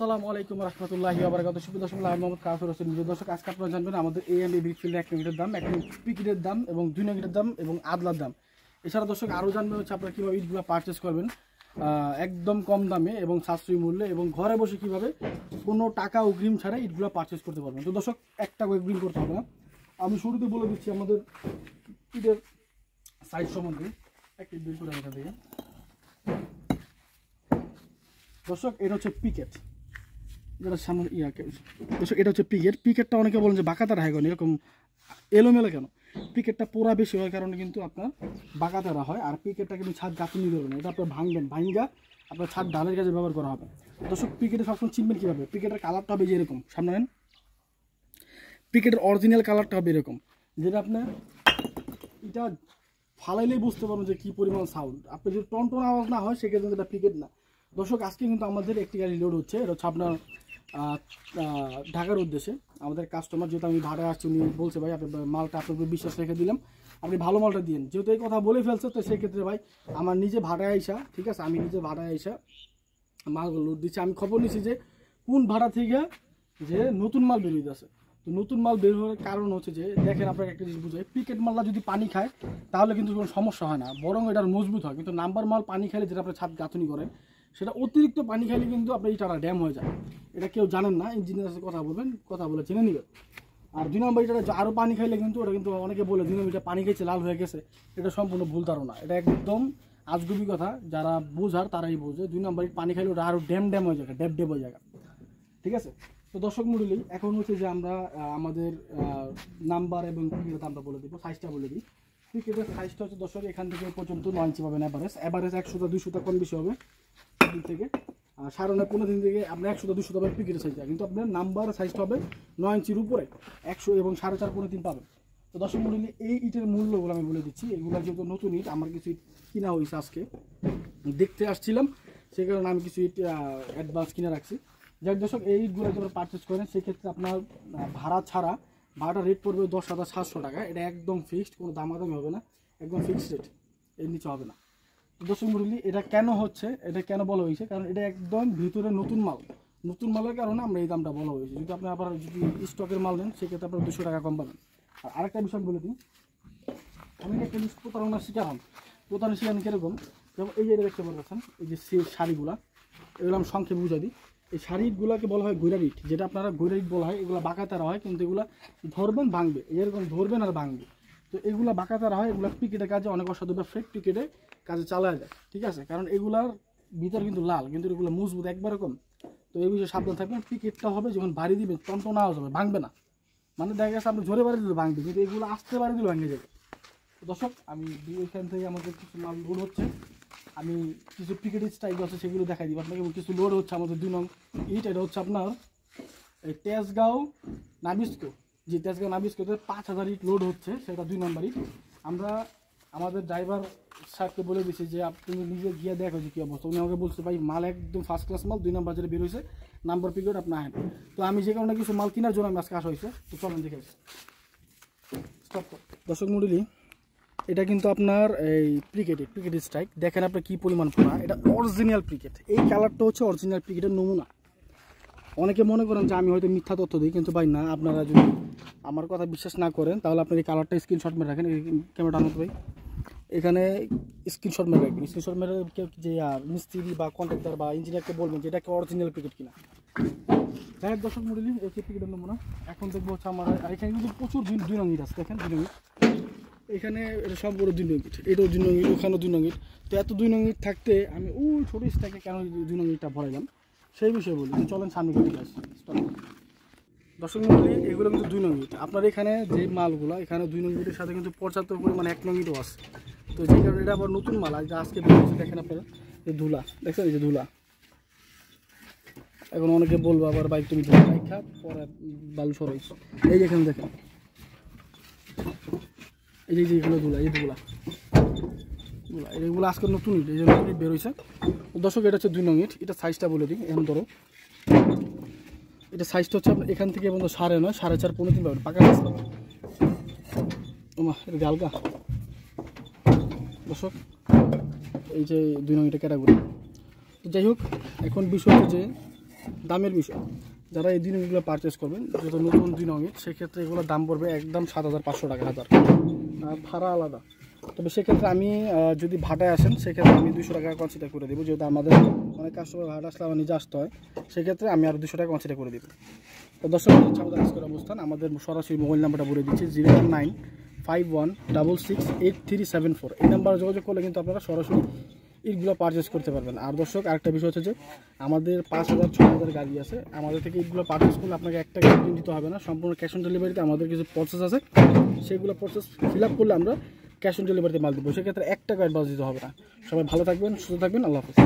আসসালামু আলাইকুম রহমতুল্লাহি ওয়া বারাকাতুহু। সুপ্রিয় দর্শক, আমি মোহাম্মদ কাফির হোসেন। দর্শক, আজকে আপনারা জানবেন আমাদের এএমবি ব্রিকফিল্ডের 1 নগিটের দাম, 1 নগিট পিকেটের দাম এবং 2 নগিটের দাম এবং আদলার দাম। এছাড়া দর্শক আরও জানবেন হচ্ছে আপনারা কীভাবে ইটগুলো পারচেস করবেন একদম কম দামে এবং সাশ্রয়ী মূল্যে, এবং ঘরে বসে কীভাবে কোনো টাকা অগ্রিম ছাড়া ইটগুলো পারচেস করতে পারবেন। তো দর্শক, একটা অগ্রিম করতে হবে না। আমি শুরুতে বলে দিচ্ছি আমাদের ইটের সাইজ সম্বন্ধে। একটা ইট বের করে এখান থেকে। দর্শক, এটা হচ্ছে পিকেট, যেটা সামনে দর্শক এটা হচ্ছে পিকেট। পিকেটটা অনেকে বলেন যে বাঁকাতারা হয় কেন, এরকম এলোমেলো কেন? পিকেটটা পোড়া বেশি হয় কারণে কিন্তু আপনার বাঁকাতারা হয়। আর পিকেটটা কিন্তু ছাদ গাঁথনি ধরবে না, এটা আপনার ভাঙবেন, ভাঙ্গা আপনার ছাদ ঢালের কাজে ব্যবহার করা হবে। দর্শক, পিকেটে সবসময় চিনবেন কীভাবে? পিকেটের কালারটা হবে যে এরকম, সামনে নেন, পিকেটের অরিজিনাল কালারটা হবে এরকম, যেটা আপনার এটা ফালাইলেই বুঝতে পারবেন যে কী পরিমাণ সাউন্ড। আপনি যদি টনটন আওয়াজ না হয় সেক্ষেত্রে এটা পিকেট না। দর্শক, আজকে কিন্তু আমাদের একটি গাড়ি লোড হচ্ছে, এটা হচ্ছে আপনার ঢাকার উদ্দেশ্যে। আমাদের কাস্টমার, যেহেতু আমি ভাড়া আসছি, উনি বলছে ভাই আপনার মালটা আপনার উপর বিশ্বাস রেখে দিলাম, আপনি ভালো মালটা দিন। যেহেতু এই কথা বলে ফেলছে, তো সেক্ষেত্রে ভাই আমার নিজে ভাড়ায় আইসা, ঠিক আছে, আমি নিজে ভাড়ায় আইসা মালগুলো লোড দিচ্ছি। আমি খবর নিচ্ছি যে কোন ভাড়া থেকে যে নতুন মাল বের হইতেছে। তো নতুন মাল বের হওয়ার কারণ হচ্ছে যে, দেখেন আপনাকে একটা জিনিস বুঝাই, পিকেট মালটা যদি পানি খায় তাহলে কিন্তু কোনো সমস্যা হয় না, বরং এটার মজবুত হয়। কিন্তু নাম্বার মাল পানি খাইলে, যেটা আপনার ছাদ গাঁথনি করেন, সেটা অতিরিক্ত পানি খাইলে কিন্তু আপনার ইটাটা ড্যাম হয়ে যায়। এটা কেউ জানেন না, ইঞ্জিনিয়ারের সাথে কথা বলবেন, কথা বলে জেনে নেবেন। আর 2 নম্বর ইটাটা আরও পানি খাইলে কিন্তু ওটা কিন্তু অনেকে বলে 2 নম্বর ইটা পানি খেয়েছে লাল হয়ে গেছে, এটা সম্পূর্ণ ভুল ধারণা। এটা একদম আজগুবি কথা, যারা বোঝার তারাই বোঝে। 2 নম্বর পানি খাইলে ওটা আরও ড্যাম হয়ে যায়, ড্যাব হয়ে যায়, ঠিক আছে। তো দর্শক মণ্ডলী, এখন হচ্ছে যে আমরা আমাদের নাম্বার এবং পিকেটের দামটা বলে দিব, সাইজটা বলে দিই। পিকেটের সাইজটা হচ্ছে দর্শক এখান থেকে পর্যন্ত 9 ইঞ্চি পাবেন অ্যাভারেজ 100-200 কম বেশি হবে দিক থেকে। 9.5 থেকে আপনার 100-200 পাবেন পিকেটের সাইজটা, কিন্তু আপনার নাম্বার সাইজটা হবে 9 ইঞ্চির উপরে 100 এবং 4.5-3 পাবেন। তো দর্শক মণ্ডলী, এই ইটের মূল্যগুলো আমি বলে দিচ্ছি। এগুলো যেহেতু নতুন ইট, আমার কিছু ইট কিনা হয়েছে, আজকে দেখতে আসছিলাম, সেই কারণে আমি কিছু ইট অ্যাডভান্স কিনে রাখছি। যাক দর্শক, এই ইটগুলো যদি পারচেস করেন সেক্ষেত্রে আপনার ভাড়া ছাড়া ভাড়াটা রেট পড়বে 10,700 টাকা। এটা একদম ফিক্সড, কোনো দামাদামি হবে না, একদম ফিক্সড রেট, এর নিচে হবে না। দর্শক মণ্ডলী, এটা কেন হচ্ছে, এটা কেন বলা হয়েছে, কারণ এটা একদম ভিতরে নতুন মাল, নতুন মালের কারণে আমরা এই দামটা বলা হয়েছে। যদি আপনি আবার যদি স্টকের মাল নেন সেক্ষেত্রে আপনার 200 টাকা কম পাবেন। আর আরেকটা বিষয় বলে দিই, আমি একটা জিনিস প্রতারণার শিকার হন। প্রতারণার শিকার কীরকম? যেমন এই যে এটা দেখতে পাচ্ছেন, এই যে শাড়িগুলা, এগুলো আমি সংক্ষেপে বুঝাই দিই। এই শাড়িগুলোকে বলা হয় গৈরার ইট, যেটা আপনারা গৈরার ইট বলা হয়। এগুলো বাঁকাতারা হয়, কিন্তু এগুলো ধরবেন ভাঙবে, এরকম ধরবেন আর ভাঙবে। তো এগুলো বাঁকাতারা হয়, এগুলো পিকেটের কাজে অনেক অসাধু ব্যবসায়িক পিকেটে কাজে চালায় যায়, ঠিক আছে। কারণ এগুলার ভিতর কিন্তু লাল, কিন্তু এগুলো মজবুত একবার কম। তো এই বিষয়ে সাবধান থাকবেন। পিকেটটা হবে যখন বাড়ি দিবেন টনটনা আওয়াজ হবে, ভাঙবে না। মানে দেখা গেছে আপনি জোরে বাড়ি দিলে ভাঙবে, কিন্তু এগুলো আসতে বাড়ি দিলে ভাঙে যাবে। তো দর্শক, আমি এখান থেকে আমাদের কিছু মাল লোড হচ্ছে, আমি কিছু পিকেটের স্টাইল আছে সেগুলো দেখাই দিব আপনাকে। এবং কিছু লোড হচ্ছে আমাদের 2 নং ইট, এটা হচ্ছে আপনার এই তেজগাঁও নাবিস্কো, যে তেজগাঁও নাবিস্কোতে 5000 ইট লোড হচ্ছে, সেটা 2 নম্বর ইট। আমরা আমাদের ড্রাইভার সাহেবকে বলে দিয়েছি যে আপনি নিজে গিয়ে দেখো যে কী অবস্থা। উনি আমাকে বলছে ভাই মাল একদম ফার্স্ট ক্লাস মাল, 2 নম্বর বাজারে বের হয়েছে, নাম্বার পিকেট আপনি আহেন। তো আমি যে কারণে কিছু মাল কেনার জন্য আমি আজকে আসা হয়েছে। তো চলেন দেখে স্টপ। দর্শক মণ্ডলী, এটা কিন্তু আপনার এই পিকেট স্ট্রাইক, দেখেন আপনার কী পরিমাণ পোড়া। এটা অরিজিনাল পিকেট, এই কালারটা হচ্ছে অরিজিনাল পিকেটের নমুনা। অনেকে মনে করেন যে আমি হয়তো মিথ্যা তথ্য দিই, কিন্তু ভাই না, আপনারা যদি আমার কথা বিশ্বাস না করেন তাহলে আপনার এই কালারটা স্ক্রিনশট মেরে রাখেন। এই ক্যামেরাটা আনতে ভাই, এখানে স্ক্রিনশট মেরে রাখবেন। স্ক্রিনশট মেরে কেউ যে মিস্ত্রি বা কন্ট্রাক্টর বা ইঞ্জিনিয়ারকে বলবেন যে এটাকে অরিজিনাল পিকেট কিনা। যাই হোক দর্শক মণ্ডলী, এই পিকেটের নমুনা এখন দেখবো হচ্ছে আমার। এখানে কিন্তু প্রচুর 2 নং ইট আছে, দেখেন 2 নং ইট। এখানে এটা সব বড় 2 নং ইট, এটাও 2 নং ইট, ওখানেও 2 নং ইট। তো এত 2 নং ইট থাকতে আমি ওই ছোটো স্ট্যাকে কেন 2 নং ইটটা ভরাইলাম সেই বিষয়ে বলি। চলেন সামনে দিকে আসি। দর্শক মণ্ডলী, এগুলো কিন্তু 2 নং ইট। আপনার এখানে যে মালগুলো, এখানে 2 নং ইটের সাথে কিন্তু পর্যাপ্ত পরিমাণে 1 নং ইটও আছে। তো যে কারণে এটা আবার নতুন মাল, আর আজকে বেরিয়েছে। দেখেন আপনারা যে ধুলা, দেখছেন এই যে ধুলা। এখন অনেকে বলবো আবার বাইক তুমি ধুলা বাইক খা পরে বালু সরাইছ, এই যে এখানে দেখেন এই যে এগুলো ধুলা, এই ধুলা এগুলো আজকে নতুন ইট, এই যে নতুন ইট বেরোইছে। দর্শক, এটা হচ্ছে 2 নং ইট। এটা সাইজটা বলে দিই, এখন ধরো এটা সাইজটা হচ্ছে আপনার এখান থেকে বন্ধু 9.5, 4.5, 3 পাবেন, পাকা গাছ পাবেন। এটা গালগা দর্শক, এই যে 2 নং ইটের ক্যাটাগরি। তো যাই হোক, এখন বিষয় হচ্ছে যে দামের বিষয়, যারা এই দিনগুলো পারচেস করবেন যত নতুন দিনঙ্গি সেক্ষেত্রে এগুলোর দাম পড়বে একদম 7,500 টাকা হাজার, আর ভাড়া আলাদা। তবে সেক্ষেত্রে আমি যদি ভাটায় আসেন সেক্ষেত্রে আমি 200 টাকা কনসিডার করে দেবো, যেহেতু আমাদের অনেক কাস্টমার ভাড়া আসলে আমার নিজে আসতে হয়, সেক্ষেত্রে আমি আরও 200 টাকা কনসিডার করে দেবো। তো দর্শক হচ্ছে আমাদের আজকের অবস্থান, আমাদের সরাসরি মোবাইল নাম্বারটা বলে দিচ্ছি 01951668374। এই নাম্বারে যোগাযোগ করলে কিন্তু আপনারা সরাসরি ইটগুলো পারচেস করতে পারবেন। আর দর্শক আরেকটা বিষয় হচ্ছে যে আমাদের 5,000 6,000 গাড়ি আছে, আমাদের থেকে ইটগুলো পারচেস করলে আপনাকে 1 টাকা অগ্রিম দিতে হবে না, সম্পূর্ণ ক্যাশ অন ডেলিভারিতে আমাদের কিছু প্রসেস আছে, সেগুলো প্রসেস ফিল আপ করলে আমরা ক্যাশ অন ডেলিভারিতে মাল দেবো, সেক্ষেত্রে 1 টাকা অ্যাডভান্স দিতে হবে না। সবাই ভালো থাকবেন, সুস্থ থাকবেন, আল্লাহ হাফেজ।